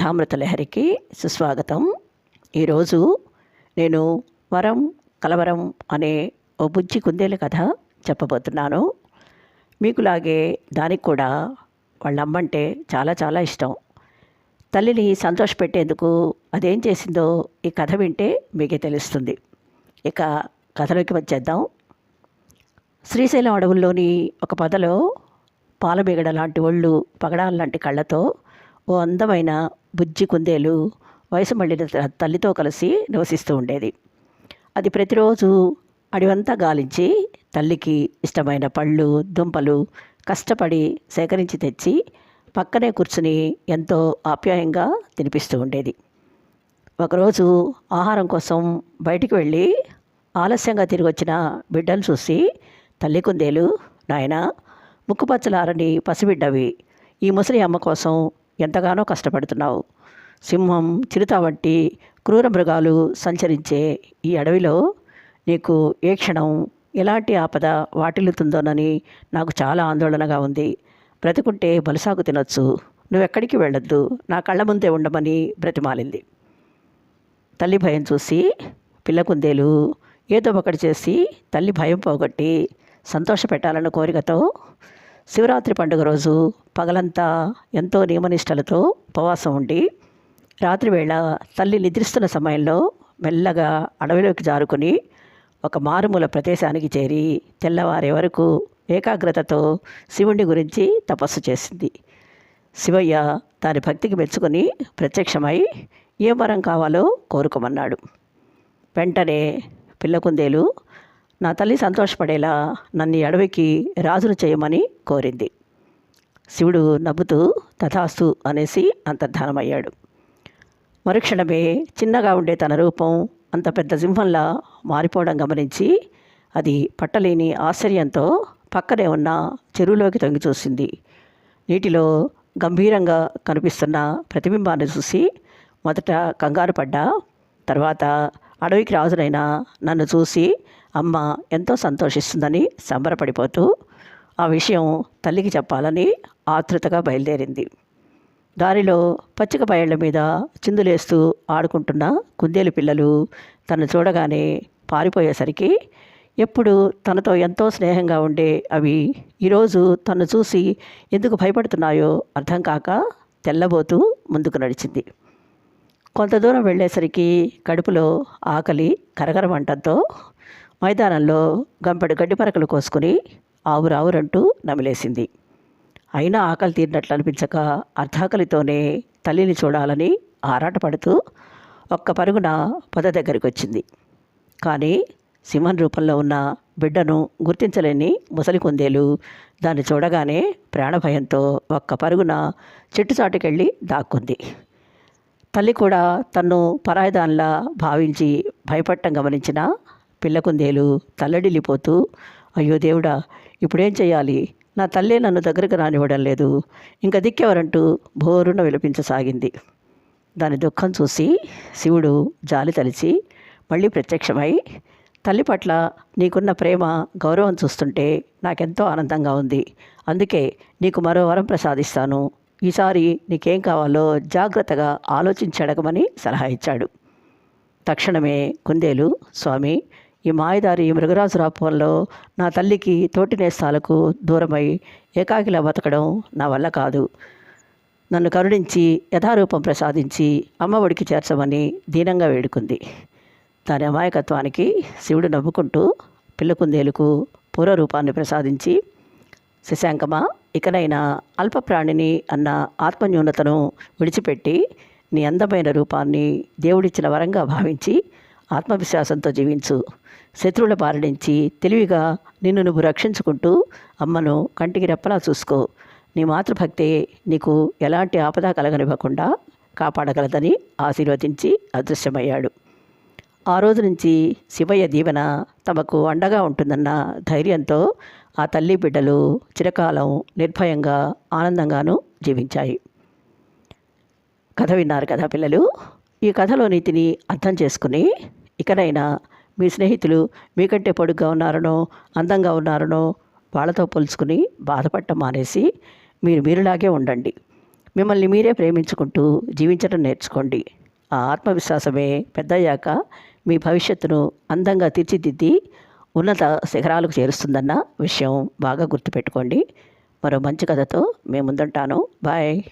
కథామృత లహరికి సుస్వాగతం. ఈరోజు నేను వరం కలవరం అనే ఓ బుజ్జి కుందేలు కథ చెప్పబోతున్నాను. మీకులాగే దానికి కూడా వాళ్ళ అమ్మంటే చాలా చాలా ఇష్టం. తల్లిని సంతోషపెట్టేందుకు అదేం చేసిందో ఈ కథ వింటే మీకే తెలుస్తుంది. ఇక కథలోకి వచ్చేద్దాం. శ్రీశైలం అడవుల్లోని ఒక పొదలో పాలబిగడ లాంటి ఒళ్ళు, పగడాల లాంటి కళ్ళతో ఓ అందమైన బుజ్జి కుందేలు వయసు మళ్ళిన తల్లితో కలిసి నివసిస్తూ ఉండేది. అది ప్రతిరోజు అడవంతా గాలించి తల్లికి ఇష్టమైన పళ్ళు, దుంపలు కష్టపడి సేకరించి తెచ్చి పక్కనే కూర్చుని ఎంతో ఆప్యాయంగా తినిపిస్తూ ఉండేది. ఒకరోజు ఆహారం కోసం బయటికి వెళ్ళి ఆలస్యంగా తిరిగి వచ్చిన బిడ్డను చూసి తల్లి కుందేలు, నాయనా, ముక్కుపచ్చలారని పసిబిడ్డవి, ఈ ముసలి అమ్మ కోసం ఎంతగానో కష్టపడుతున్నావు. సింహం, చిరుత వంటి క్రూర మృగాలు సంచరించే ఈ అడవిలో నీకు ఏ క్షణం ఎలాంటి ఆపద వాటిల్లుతుందోనని నాకు చాలా ఆందోళనగా ఉంది. బ్రతుకుంటే బలుసాగు తినొచ్చు, నువ్వెక్కడికి వెళ్ళొద్దు, నా కళ్ళ ముందే ఉండమని బ్రతిమాలింది. తల్లి భయం చూసి పిల్ల కుందేలు ఏదో ఒకటి చేసి తల్లి భయం పోగొట్టి సంతోషపెట్టాలన్న కోరికతో శివరాత్రి పండుగ రోజు పగలంతా ఎంతో నియమనిష్టలతో ఉపవాసం ఉండి రాత్రివేళ తల్లి నిద్రిస్తున్న సమయంలో మెల్లగా అడవిలోకి జారుకుని ఒక మారుమూల ప్రదేశానికి చేరి తెల్లవారే వరకు ఏకాగ్రతతో శివుడి గురించి తపస్సు చేసింది. శివయ్య దాని భక్తికి మెచ్చుకొని ప్రత్యక్షమై ఏ వరం కావాలో కోరుకోమన్నాడు. వెంటనే పిల్ల కుందేలు నా తల్లి సంతోషపడేలా నన్ను అడవికి రాజును చేయమని కోరింది. శివుడు నవ్వుతూ తథాస్తు అనేసి అంతర్ధానమయ్యాడు. మరుక్షణమే చిన్నగా ఉండే తన రూపం అంత పెద్ద సింహంలా మారిపోవడం గమనించి అది పట్టలేని ఆశ్చర్యంతో పక్కనే ఉన్న చెరువులోకి తొంగి చూసింది. నీటిలో గంభీరంగా కనిపిస్తున్న ప్రతిబింబాన్ని చూసి మొదట కంగారు పడ్డా, తర్వాత అడవికి రాజునైనా నన్ను చూసి అమ్మ ఎంతో సంతోషిస్తుందని సంబరపడిపోతూ ఆ విషయం తల్లికి చెప్పాలని ఆతృతగా బయలుదేరింది. దారిలో పచ్చిక బయళ్ళ మీద చిందులేస్తూ ఆడుకుంటున్న కుందేలు పిల్లలు తను చూడగానే పారిపోయేసరికి ఎప్పుడు తనతో ఎంతో స్నేహంగా ఉండే అవి ఈరోజు తను చూసి ఎందుకు భయపడుతున్నాయో అర్థం కాక తెల్లబోతూ ముందుకు నడిచింది. కొంత దూరం వెళ్ళేసరికి కడుపులో ఆకలి కరగరమంటంతో మైదానంలో గంపెడు గడ్డి పరకలు కోసుకుని ఆవురావురంటూ నమిలేసింది. అయినా ఆకలి తీరినట్లు అనిపించక అర్ధాకలితోనే తల్లిని చూడాలని ఆరాటపడుతూ ఒక్క పరుగున పొద దగ్గరికి వచ్చింది. కానీ సింహం రూపంలో ఉన్న బిడ్డను గుర్తించలేని ముసలి కుందేలు దాన్ని చూడగానే ప్రాణభయంతో ఒక్క పరుగున చెట్టుచాటుకెళ్ళి దాక్కుంది. తల్లి కూడా తన్ను పరాయిదానిలా భావించి భయపడటం గమనించిన పిల్ల కుందేలు తల్లడిల్లిపోతూ, అయ్యో దేవుడా, ఇప్పుడేం చేయాలి, నా తల్లే నన్ను దగ్గరకు రానివ్వడం లేదు, ఇంకా దిక్కెవరంటూ బోరున విలపించసాగింది. దాని దుఃఖం చూసి శివుడు జాలి తలిచి మళ్ళీ ప్రత్యక్షమై, తల్లి పట్ల నీకున్న ప్రేమ, గౌరవం చూస్తుంటే నాకెంతో ఆనందంగా ఉంది. అందుకే నీకు మరో వరం ప్రసాదిస్తాను. ఈసారి నీకేం కావాలో జాగ్రత్తగా ఆలోచించి అడగమని సలహా ఇచ్చాడు. తక్షణమే కుందేలు, స్వామి, ఈ మాయదారి మృగరాజు రూపంలో నా తల్లికి తోటి నేస్తాలకు దూరమై ఏకాకిలా బతకడం నా వల్ల కాదు. నన్ను కరుణించి యథారూపం ప్రసాదించి అమ్మఒడికి చేర్చమని దీనంగా వేడుకుంది. దాని అమాయకత్వానికి శివుడు నవ్వుకుంటూ పిల్ల కుందేలుకు పూర్వరూపాన్ని ప్రసాదించి, శశాంకమా, ఇకనైనా అల్పప్రాణిని అన్న ఆత్మన్యూనతను విడిచిపెట్టి నీ అందమైన రూపాన్ని దేవుడిచ్చిన వరంగా భావించి ఆత్మవిశ్వాసంతో జీవించు. శత్రువుల బారి నుంచి తెలివిగా నిన్ను నువ్వు రక్షించుకుంటూ అమ్మను కంటికి రెప్పలా చూసుకో. నీ మాతృభక్తే నీకు ఎలాంటి ఆపద కలగనివ్వకుండా కాపాడగలదని ఆశీర్వదించి అదృశ్యమయ్యాడు. ఆ రోజు నుంచి శివయ్య దీవెన తమకు అండగా ఉంటుందన్న ధైర్యంతో ఆ తల్లి బిడ్డలు చిరకాలం నిర్భయంగా ఆనందంగానూ జీవించాయి. కథ విన్నారు కదా పిల్లలు. ఈ కథలో నీతిని అర్థం చేసుకుని ఇకనైనా మీ స్నేహితులు మీకంటే పొడుగ్గా ఉన్నారనో అందంగా ఉన్నారనో వాళ్ళతో పోల్చుకుని బాధపడటం మానేసి మీరులాగే ఉండండి. మిమ్మల్ని మీరే ప్రేమించుకుంటూ జీవించడం నేర్చుకోండి. ఆ ఆత్మవిశ్వాసమే పెద్దయ్యాక మీ భవిష్యత్తును అందంగా తీర్చిదిద్ది ఉన్నత శిఖరాలకు చేరుస్తుందన్న విషయం బాగా గుర్తుపెట్టుకోండి. మరో మంచి కథతో మేము ముందుంటాను. బాయ్.